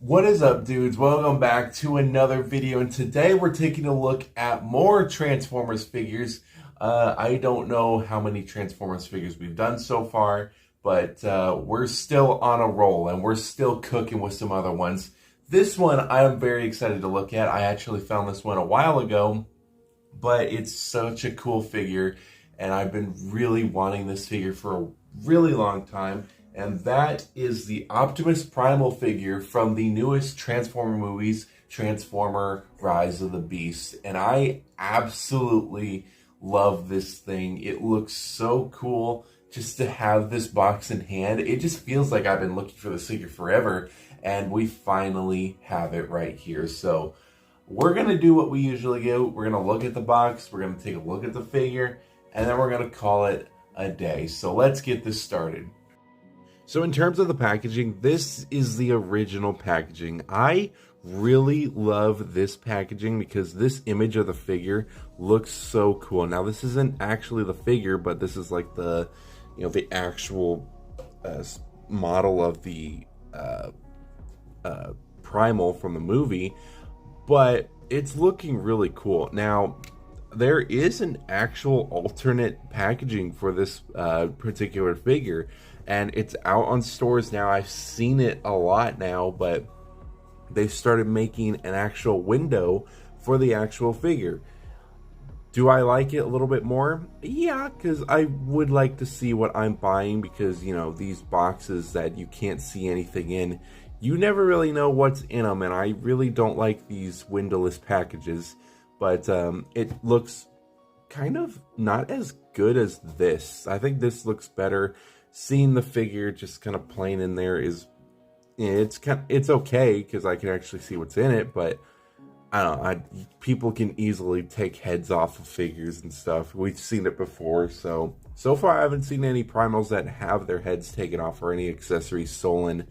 What is up, dudes? Welcome back to another video, and today we're taking a look at more Transformers figures. I don't know how many Transformers figures we've done so far, but we're still on a roll, and we're still cooking with some other ones. This one I'm very excited to look at. I actually found this one a while ago, but it's such a cool figure, and I've been really wanting this figure for a really long time. And that is the Optimus Primal figure from the newest Transformer movies, Transformer Rise of the Beast. And I absolutely love this thing. It looks so cool just to have this box in hand. It just feels like I've been looking for this figure forever, and we finally have it right here. So we're going to do what we usually do. We're going to look at the box, we're going to take a look at the figure, and then we're going to call it a day. So let's get this started. So in terms of the packaging, this is the original packaging. I really love this packaging because this image of the figure looks so cool. Now this isn't actually the figure, but this is like the, the actual model of the Primal from the movie, but it's looking really cool. Now there is an actual alternate packaging for this particular figure, and it's out on stores now. I've seen it a lot now, but they started making an actual window for the actual figure. Do I like it a little bit more? Yeah, because I would like to see what I'm buying, because, these boxes that you can't see anything in, you never really know what's in them, and I really don't like these windowless packages. But it looks kind of not as good as this. I think this looks better. Seeing the figure just kind of plain in there is, it's okay because I can actually see what's in it, but I don't know, people can easily take heads off of figures and stuff. We've seen it before, so far I haven't seen any Primals that have their heads taken off or any accessories stolen,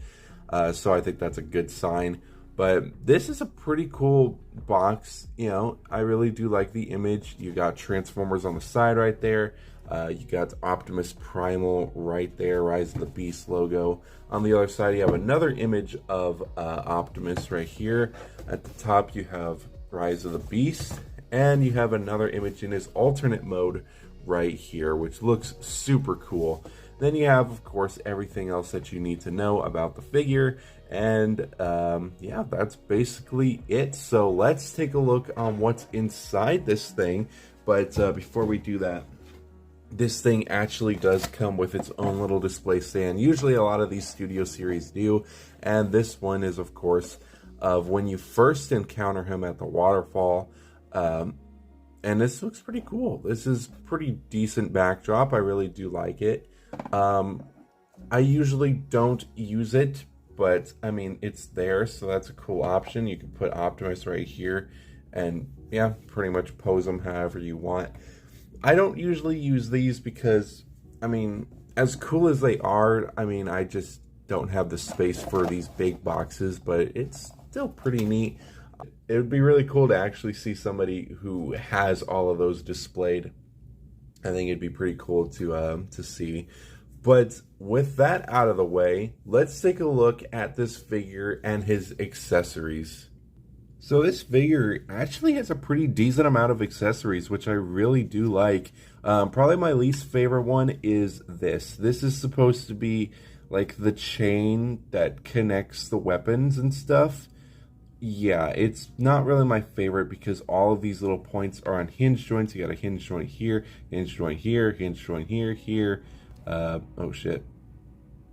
so I think that's a good sign. But this is a pretty cool box. I really do like the image. You got Transformers on the side right there. You got Optimus Primal right there, Rise of the Beast logo. On the other side, you have another image of Optimus right here. At the top, you have Rise of the Beast, and you have another image in his alternate mode right here, which looks super cool. Then you have, of course, everything else that you need to know about the figure, and yeah, that's basically it. So let's take a look on what's inside this thing. But before we do that, this thing actually does come with its own little display stand. Usually a lot of these studio series do, and this one is, of course, of when you first encounter him at the waterfall. And this looks pretty cool. This is pretty decent backdrop. I really do like it. I usually don't use it, but I mean, it's there, so that's a cool option. You can put Optimus right here and, yeah, pretty much pose him however you want. I don't usually use these because, I mean, as cool as they are, I mean, I just don't have the space for these big boxes, but it's still pretty neat. It would be really cool to actually see somebody who has all of those displayed. I think it'd be pretty cool to see. But with that out of the way, let's take a look at this figure and his accessories. So this figure actually has a pretty decent amount of accessories, which I really do like. Probably my least favorite one is this. This is supposed to be like the chain that connects the weapons and stuff. Yeah, it's not really my favorite because all of these little points are on hinge joints. You got a hinge joint here, hinge joint here, hinge joint here, here. Oh shit.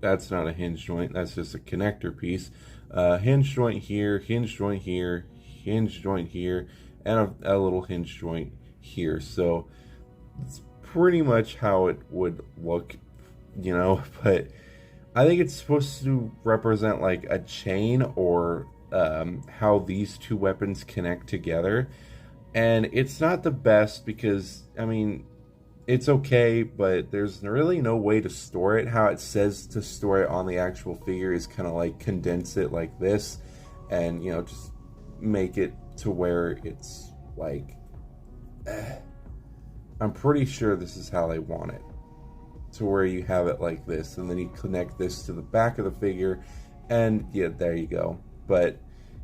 That's not a hinge joint. That's just a connector piece. Hinge joint here, hinge joint here, hinge joint here, and a little hinge joint here. So it's pretty much how it would look, but I think it's supposed to represent like a chain, or how these two weapons connect together. And it's not the best because, I mean, it's okay, but there's really no way to store it. How it says to store it on the actual figure is kind of like condense it like this, and just make it to where it's like, I'm pretty sure this is how they want it, to where you have it like this, and then you connect this to the back of the figure, and yeah, there you go. but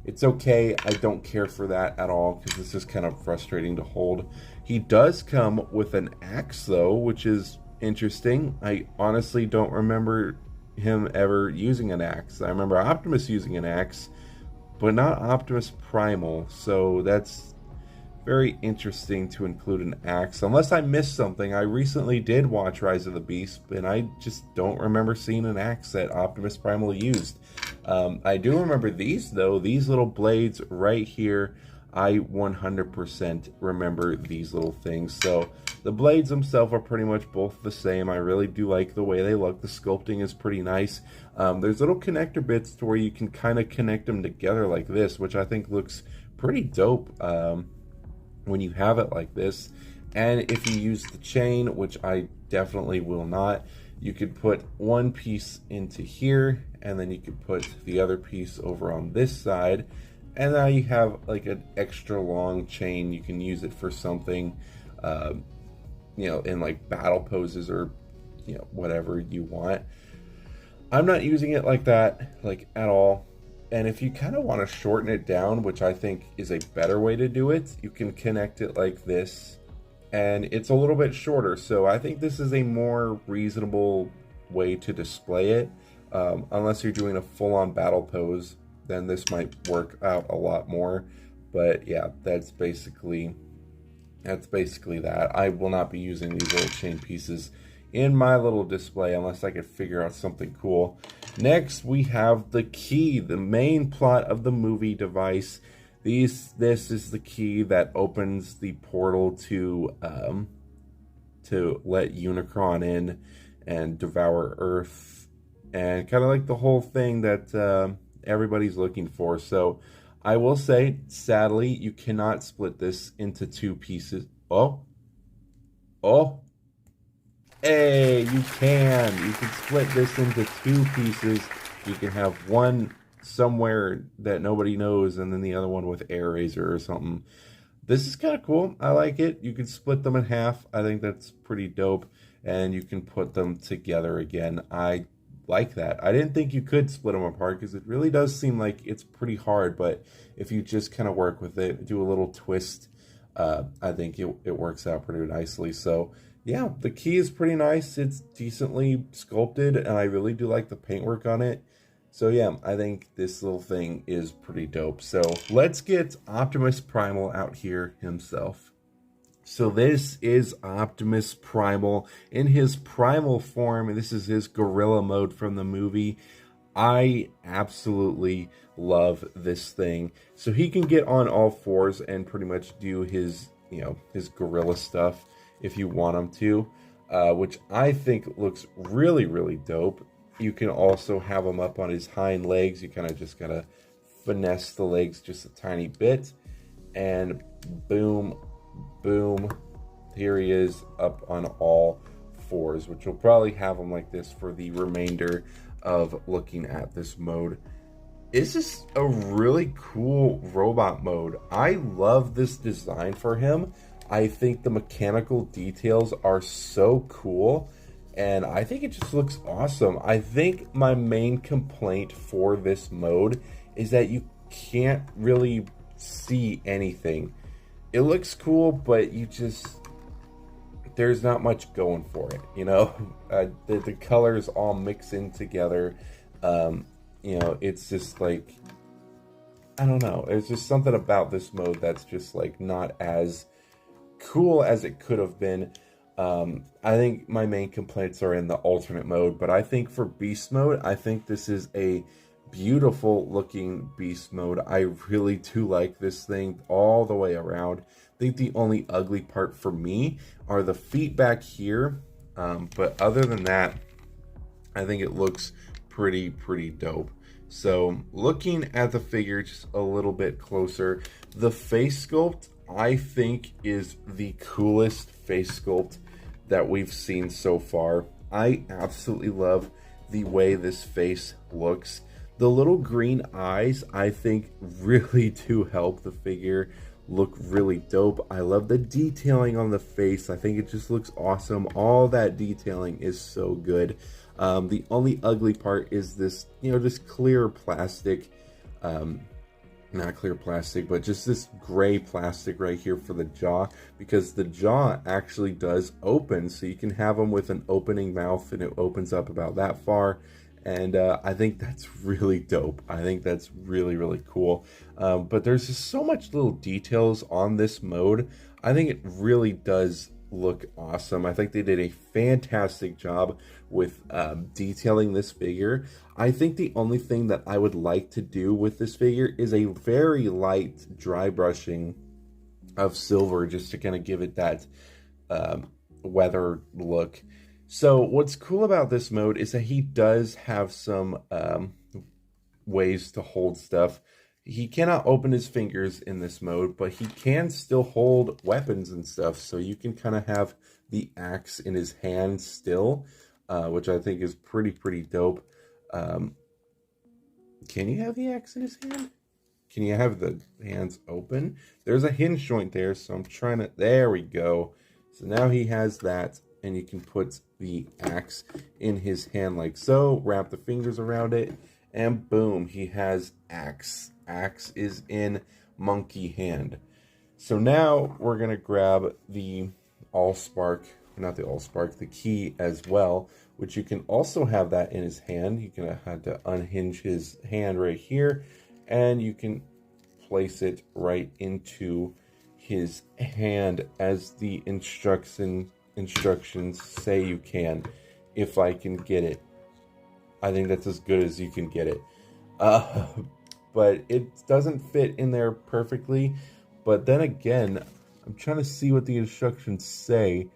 it's okay. I don't care for that at all because it's just kind of frustrating to hold. He does come with an axe though, which is interesting. I honestly don't remember him ever using an axe. I remember Optimus using an axe, but not Optimus Primal, so that's very interesting to include an axe. Unless I missed something. I recently did watch Rise of the Beast, and I just don't remember seeing an axe that Optimus Primal used. I do remember these, though. These little blades right here. I 100% remember these little things. So the blades themselves are pretty much both the same. I really do like the way they look. The sculpting is pretty nice. There's little connector bits to where you can kind of connect them together like this, which I think looks pretty dope. When you have it like this. And if you use the chain, which I definitely will not, you could put one piece into here, and then you could put the other piece over on this side, and now you have like an extra long chain. You can use it for something, in like battle poses or whatever you want. I'm not using it like that, like at all. And if you kind of want to shorten it down, which I think is a better way to do it, you can connect it like this, and it's a little bit shorter. So I think this is a more reasonable way to display it. Unless you're doing a full-on battle pose, then this might work out a lot more. But yeah, that's basically that. I will not be using these little chain pieces in my little display unless I could figure out something cool. Next, we have the key, the main plot of the movie device. This is the key that opens the portal to let Unicron in and devour Earth, and kind of like the whole thing that everybody's looking for. So I will say, sadly, you cannot split this into two pieces. Oh. Hey, you can. You can split this into two pieces. You can have one somewhere that nobody knows, and then the other one with Airazor or something. This is kind of cool. I like it. You can split them in half. I think that's pretty dope. And you can put them together again. I like that. I didn't think you could split them apart because it really does seem like it's pretty hard. But if you just kind of work with it, do a little twist, I think it works out pretty nicely. So yeah, the key is pretty nice. It's decently sculpted, and I really do like the paintwork on it. So yeah, I think this little thing is pretty dope. So let's get Optimus Primal out here himself. So this is Optimus Primal in his primal form. This is his gorilla mode from the movie. I absolutely love this thing. So he can get on all fours and pretty much do his, his gorilla stuff if you want him to, which I think looks really, really dope. You can also have him up on his hind legs. You kind of just gotta finesse the legs just a tiny bit, and boom, boom, here he is up on all fours, which will probably have him like this for the remainder of looking at this mode. This is a really cool robot mode. I love this design for him. I think the mechanical details are so cool, and I think it just looks awesome. I think my main complaint for this mode is that you can't really see anything. It looks cool, but there's not much going for it, the colors all mix in together. It's just like, I don't know. There's just something about this mode that's just like not as cool as it could have been. I think my main complaints are in the alternate mode, but I think for beast mode, I think this is a beautiful looking beast mode. I really do like this thing all the way around. I think the only ugly part for me are the feet back here, but other than that, I think it looks pretty dope. So looking at the figure just a little bit closer, the face sculpt I think is the coolest face sculpt that we've seen so far. I absolutely love the way this face looks. The little green eyes, I think, really do help the figure look really dope. I love the detailing on the face. I think it just looks awesome. All that detailing is so good. The only ugly part is this, just clear plastic not clear plastic, but just this gray plastic right here for the jaw, because the jaw actually does open, so you can have them with an opening mouth and it opens up about that far. And I think that's really dope. I think that's really, really cool. But there's just so much little details on this mode. I think it really does look awesome. I think they did a fantastic job with detailing this figure. I think the only thing that I would like to do with this figure is a very light dry brushing of silver, just to kind of give it that weather look. So what's cool about this mode is that he does have some ways to hold stuff. He cannot open his fingers in this mode, but he can still hold weapons and stuff. So you can kind of have the axe in his hand still, which I think is pretty dope. Can you have the axe in his hand? Can you have the hands open? There's a hinge joint there, so I'm trying to... There we go. So now he has that, and you can put the axe in his hand like so. Wrap the fingers around it, and boom, he has axe. Axe is in monkey hand. So now we're going to grab the Allspark, not the Allspark, the key as well, which you can also have that in his hand. You can have to unhinge his hand right here, and you can place it right into his hand as the instructions say you can, if I can get it. I think that's as good as you can get it. But it doesn't fit in there perfectly. But then again, I'm trying to see what the instructions say.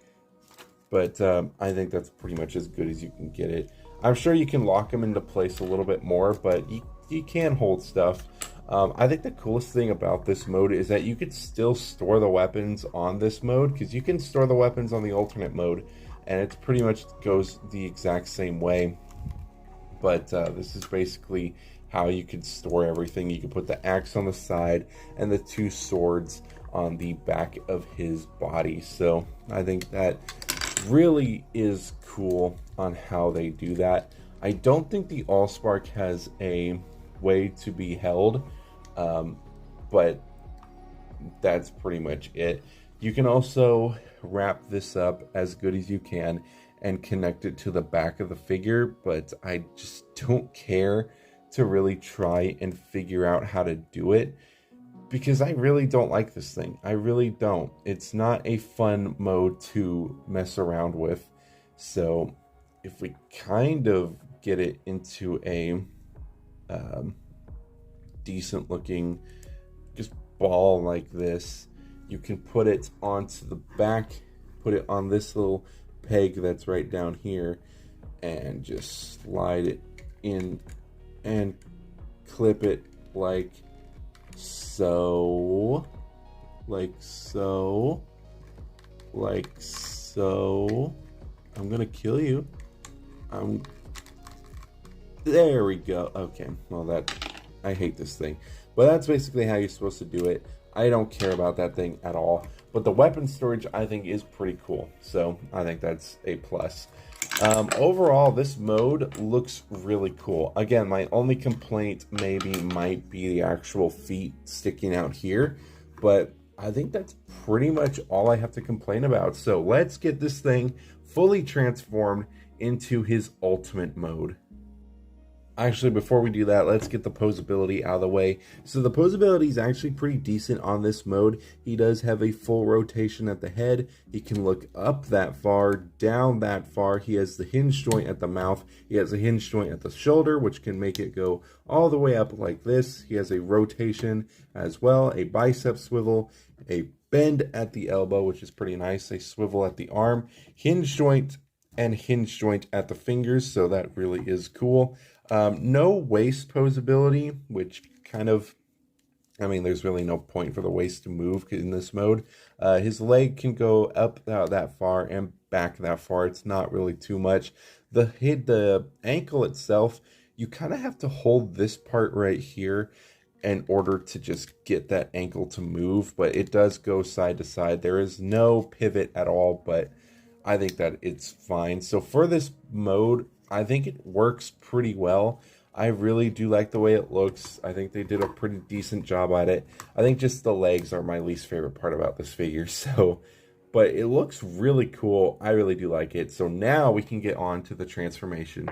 But I think that's pretty much as good as you can get it. I'm sure you can lock them into place a little bit more, but you can hold stuff. I think the coolest thing about this mode is that you could still store the weapons on this mode, because you can store the weapons on the alternate mode, and it pretty much goes the exact same way. But this is basically how you can store everything. You can put the axe on the side and the two swords on the back of his body. So I think that really is cool on how they do that. I don't think the Allspark has a way to be held, but that's pretty much it. You can also wrap this up as good as you can and connect it to the back of the figure, but I just don't care to really try and figure out how to do it, because I really don't like this thing. I really don't. It's not a fun mode to mess around with. So if we kind of get it into a decent looking just ball like this, you can put it onto the back, put it on this little peg that's right down here, and just slide it in and clip it like so, like so, like so. I'm gonna kill you. There we go. Okay, well, that, I hate this thing, but that's basically how you're supposed to do it. I don't care about that thing at all, but the weapon storage I think is pretty cool, so I think that's a plus. Overall, this mode looks really cool. Again, my only complaint maybe might be the actual feet sticking out here, but I think that's pretty much all I have to complain about. So let's get this thing fully transformed into his ultimate mode. Actually, before we do that, let's get the posability out of the way. So the posability is actually pretty decent on this mode. He does have a full rotation at the head. He can look up that far, down that far. He has the hinge joint at the mouth. He has a hinge joint at the shoulder, which can make it go all the way up like this. He has a rotation as well, a bicep swivel, a bend at the elbow, which is pretty nice, a swivel at the arm, hinge joint, and hinge joint at the fingers, so that really is cool. No waist posability, which kind of, I mean, there's really no point for the waist to move in this mode. His leg can go up that far and back that far. It's not really too much. The ankle itself, you kind of have to hold this part right here in order to just get that ankle to move, but it does go side to side. There is no pivot at all, but I think that it's fine. So for this mode, I think it works pretty well. I really do like the way it looks. I think they did a pretty decent job at it. I think just the legs are my least favorite part about this figure, so... But it looks really cool. I really do like it. So now we can get on to the transformation.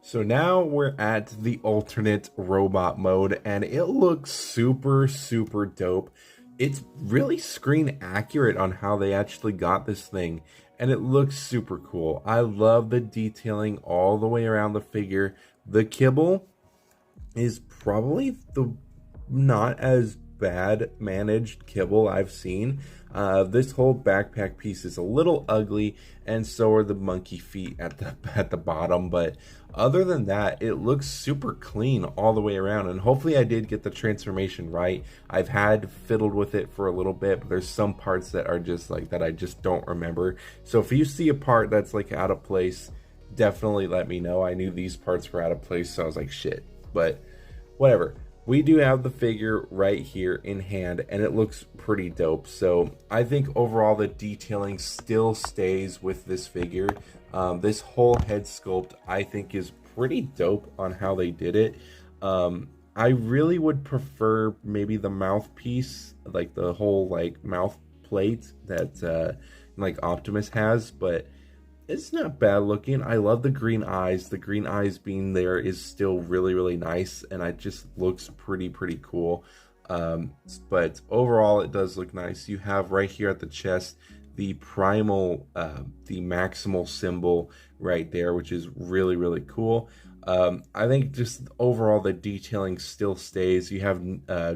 So now we're at the alternate robot mode, and it looks super, super dope. It's really screen accurate on how they actually got this thing, and it looks super cool. I love the detailing all the way around the figure. The kibble is probably the not as bad managed kibble I've seen. This whole backpack piece is a little ugly, and so are the monkey feet at the bottom, but other than that, it looks super clean all the way around, and hopefully I did get the transformation right. I've had fiddled with it for a little bit, but there's some parts that are just like that I just don't remember. So if you see a part that's like out of place, definitely let me know. I knew these parts were out of place, so I was like, shit. But whatever. We do have the figure right here in hand, and it looks pretty dope. So I think overall the detailing still stays with this figure. This whole head sculpt I think is pretty dope on how they did it. I really would prefer maybe the mouthpiece, like the whole like mouth plate that like Optimus has, but it's not bad looking. I love the green eyes. The green eyes being there is still really, really nice, and it just looks pretty cool. But overall, it does look nice. You have right here at the chest the Primal, the maximal symbol right there, which is really, really cool. I think just overall the detailing still stays. You have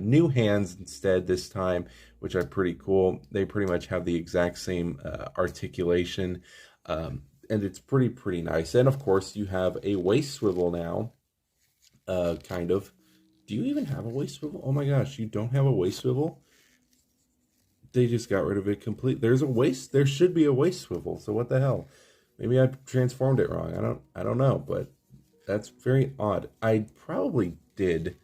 new hands instead this time, which are pretty cool. They pretty much have the exact same articulation. And it's pretty nice. And of course you have a waist swivel now, kind of. Do you even have a waist swivel? Oh my gosh, you don't have a waist swivel? They just got rid of it completely. There should be a waist swivel, so what the hell? Maybe I transformed it wrong. I don't know, but that's very odd. I probably did,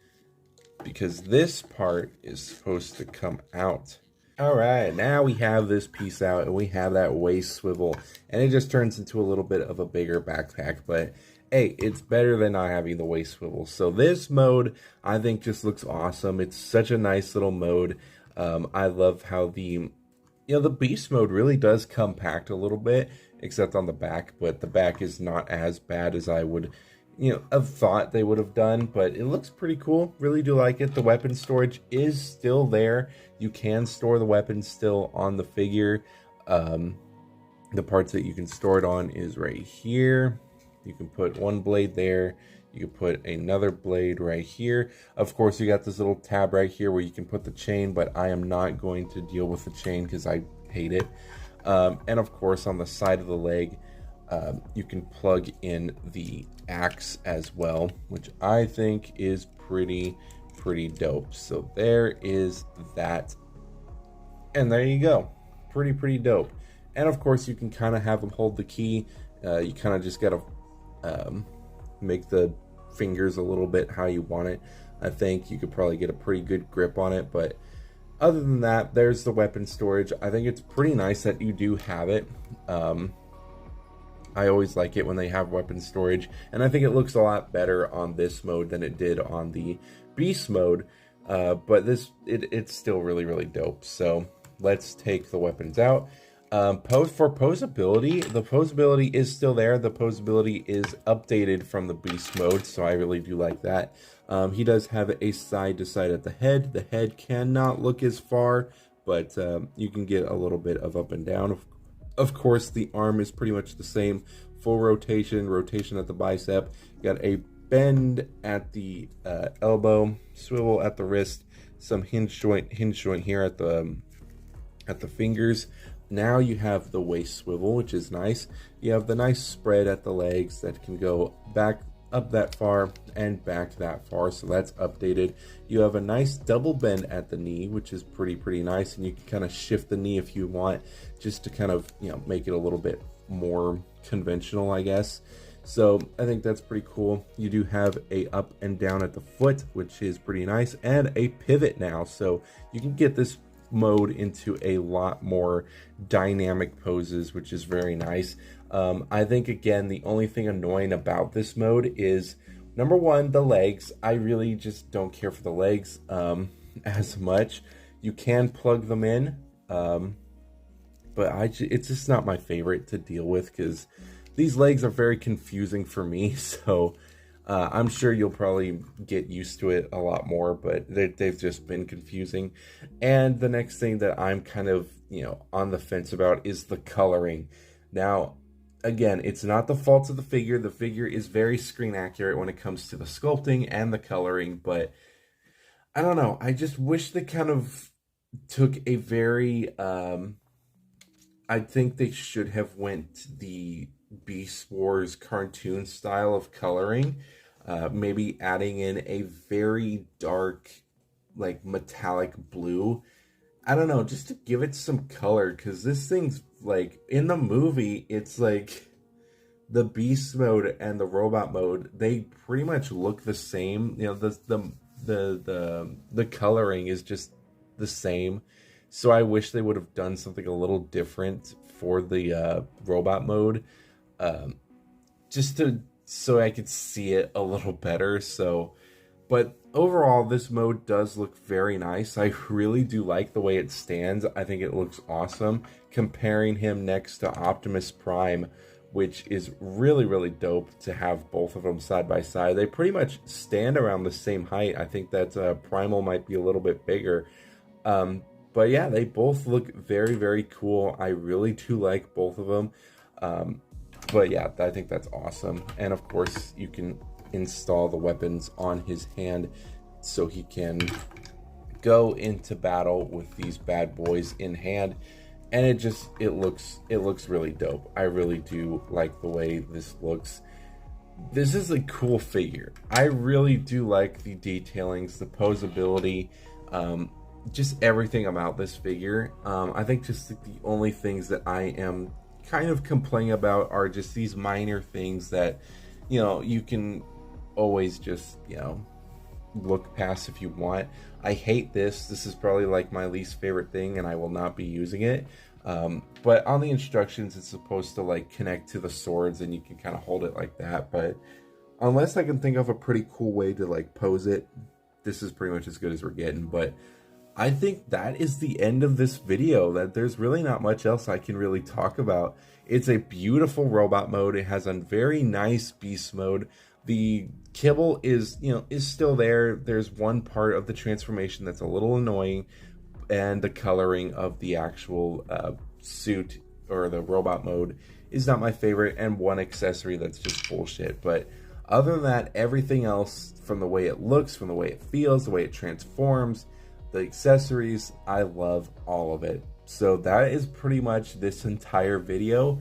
because this part is supposed to come out. Alright, now we have this piece out, and we have that waist swivel, and it just turns into a little bit of a bigger backpack, but hey, it's better than not having the waist swivel. So this mode, I think, just looks awesome. It's such a nice little mode. I love how the beast mode really does compact a little bit, except on the back, but the back is not as bad as I would have thought they would have done, but it looks pretty cool. Really do like it. The weapon storage is still there. You can store the weapons still on the figure. The parts that you can store it on is right here. You can put one blade there. You can put another blade right here. Of course, you got this little tab right here where you can put the chain, but I am not going to deal with the chain because I hate it. And of course, on the side of the leg, you can plug in the axe as well, which I think is pretty dope. So there is that, and there you go. Pretty dope. And of course, you can kind of have them hold the key. You kind of just gotta make the fingers a little bit how you want it. I think you could probably get a pretty good grip on it, but other than that, there's the weapon storage. I think it's pretty nice that you do have it. I always like it when they have weapon storage, and I think it looks a lot better on this mode than it did on the beast mode, but it's still really dope. So let's take the weapons out. For posability, the posability is still there. The posability is updated from the beast mode, so I really do like that. He does have a side to side at the head. The head cannot look as far, but you can get a little bit of up and down. Of course, the arm is pretty much the same. Full rotation, rotation at the bicep. You got a bend at the elbow, swivel at the wrist, some hinge joint here at the fingers. Now you have the waist swivel, which is nice. You have the nice spread at the legs that can go back up that far and back that far, so that's updated. You have a nice double bend at the knee, which is pretty nice, and you can kind of shift the knee if you want, just to kind of, you know, make it a little bit more conventional, I guess. So I think that's pretty cool. You do have a up and down at the foot, which is pretty nice, and a pivot now, so you can get this mode into a lot more dynamic poses, which is very nice. I think, again, the only thing annoying about this mode is, number one, the legs. I really just don't care for the legs as much. You can plug them in, but it's just not my favorite to deal with, because these legs are very confusing for me. So I'm sure you'll probably get used to it a lot more, but they've just been confusing. And the next thing that I'm kind of, you know, on the fence about is the coloring. Now, again, it's not the fault of the figure. The figure is very screen accurate when it comes to the sculpting and the coloring, but I don't know. I just wish they kind of took a very, I think they should have went the Beast Wars cartoon style of coloring. Maybe adding in a very dark, like, metallic blue. I don't know, just to give it some color, because this thing's, like, in the movie, it's like the beast mode and the robot mode, they pretty much look the same. You know, the coloring is just the same. So I wish they would have done something a little different for the robot mode, just so I could see it a little better. So, but overall, this mode does look very nice. I really do like the way it stands. I think it looks awesome. Comparing him next to Optimus Prime, which is really dope to have both of them side by side. They pretty much stand around the same height. I think that Primal might be a little bit bigger. But yeah, they both look very cool. I really do like both of them. But yeah, I think that's awesome. And of course, you can install the weapons on his hand so he can go into battle with these bad boys in hand. And it looks really dope. I really do like the way this looks. This is a cool figure. I really do like the detailings, the posability, just everything about this figure. I think just the only things that I am kind of complaining about are just these minor things that, you know, you can always just, you know, look past if you want. I hate this. This is probably like my least favorite thing, and I will not be using it. But on the instructions, it's supposed to like connect to the swords, and you can kind of hold it like that. But unless I can think of a pretty cool way to like pose it, this is pretty much as good as we're getting. But I think that is the end of this video. That there's really not much else I can really talk about. It's a beautiful robot mode. It has a very nice beast mode. The kibble is, you know, is still there. There's one part of the transformation that's a little annoying, and the coloring of the actual suit or the robot mode is not my favorite, and one accessory that's just bullshit. But other than that, everything else, from the way it looks, from the way it feels, the way it transforms, the accessories, I love all of it. So that is pretty much this entire video.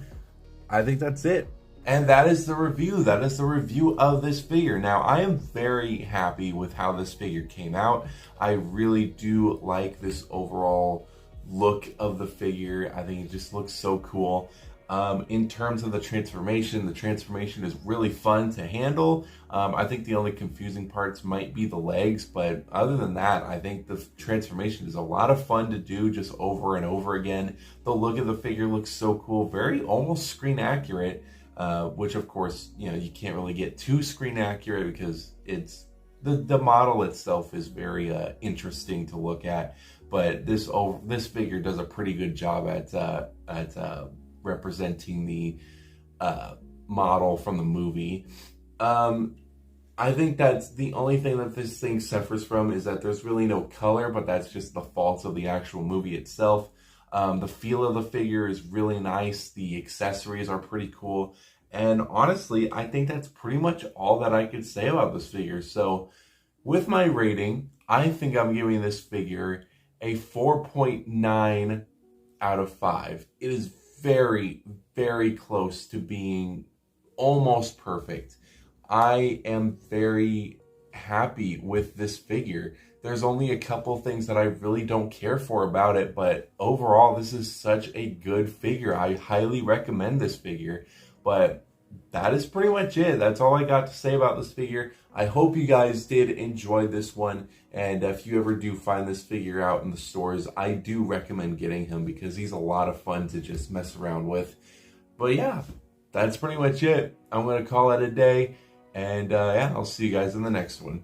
I think that's it. And that is the review. That is the review of this figure. Now, I am very happy with how this figure came out. I really do like this overall look of the figure. I think it just looks so cool. In terms of the transformation is really fun to handle. I think the only confusing parts might be the legs, but other than that, I think the transformation is a lot of fun to do just over and over again. The look of the figure looks so cool, very almost screen accurate, which of course, you know, you can't really get too screen accurate because it's the model itself is very interesting to look at, but this figure does a pretty good job at representing the model from the movie. I think that's the only thing that this thing suffers from, is that there's really no color, but that's just the fault of the actual movie itself. The feel of the figure is really nice. The accessories are pretty cool. And honestly, I think that's pretty much all that I could say about this figure. So with my rating, I think I'm giving this figure a 4.9 out of 5. It is very, very close to being almost perfect. I am very happy with this figure. There's only a couple things that I really don't care for about it, but overall, this is such a good figure. I highly recommend this figure. But that is pretty much it. That's all I got to say about this figure. I hope you guys did enjoy this one. And if you ever do find this figure out in the stores, I do recommend getting him because he's a lot of fun to just mess around with. But yeah, that's pretty much it. I'm going to call it a day. And yeah, I'll see you guys in the next one.